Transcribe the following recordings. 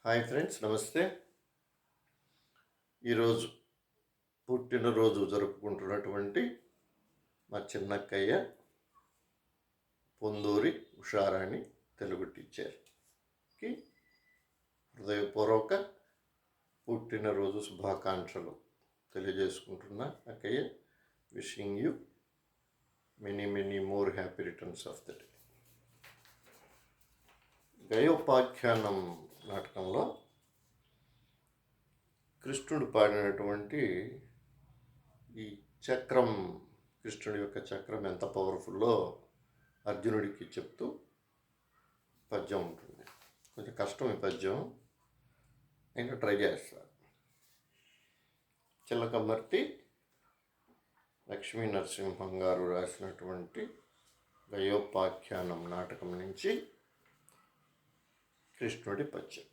Hi friends, నమస్తే. ఈరోజు పుట్టినరోజు జరుపుకుంటున్నటువంటి మా చిన్నక్కయ్య పొందూరి ఉషారాణి తెలుగు టీచర్కి హృదయపూర్వక పుట్టినరోజు శుభాకాంక్షలు తెలియజేసుకుంటున్నా. అక్కయ్య, wishing you many many more happy returns of the day. గయోపాఖ్యానం నాటకంలో కృష్ణుడు పాడినటువంటి ఈ చక్రం, కృష్ణుడి యొక్క చక్రం ఎంత పవర్ఫుల్లో అర్జునుడికి చెప్తూ పద్యం ఉంటుంది. కొంచెం కష్టం ఈ పద్యం, ఇంకా ట్రై చేస్తారు. చిలకమర్తి లక్ష్మీ నరసింహం గారు రాసినటువంటి గయోపాఖ్యానం నాటకం నుంచి కృష్ణుడి పద్యం.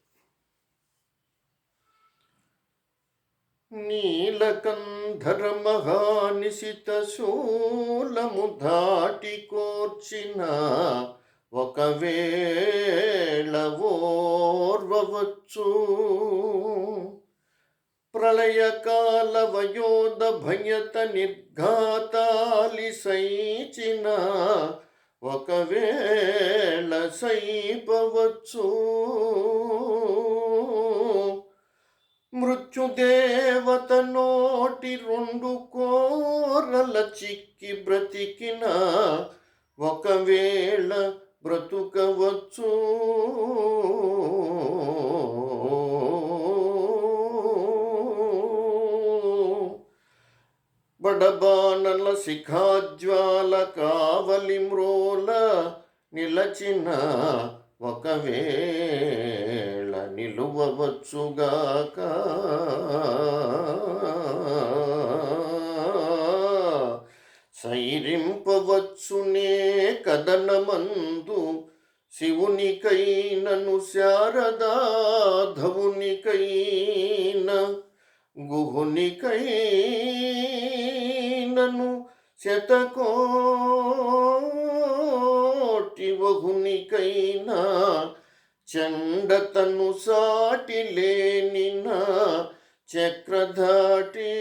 నీలకంధర మహానిశిత శూలము దాటి కోర్చిన ఒకవేళ ఓర్వవచ్చు, ప్రళయకాల వయోధ భయత నిర్ఘాతాలి సైచిన ఒకవేళ సైపవచ్చు, మృత్యుదేవత నోటి రెండు కోరల చిక్కి బ్రతికిన ఒకవేళ బ్రతుకవచ్చు, బడబానల శిఖాజ్వాల కావలి మ్రోల నిలచిన ఒకవేళ నిలువవచ్చుగాక, సైరింపవచ్చునే కదనమందు శివునికైనను శారదాధవునికైన గుహునికైనను శతకోటి వహునికైనా చండతను సాటి లేనిన చక్రధాటి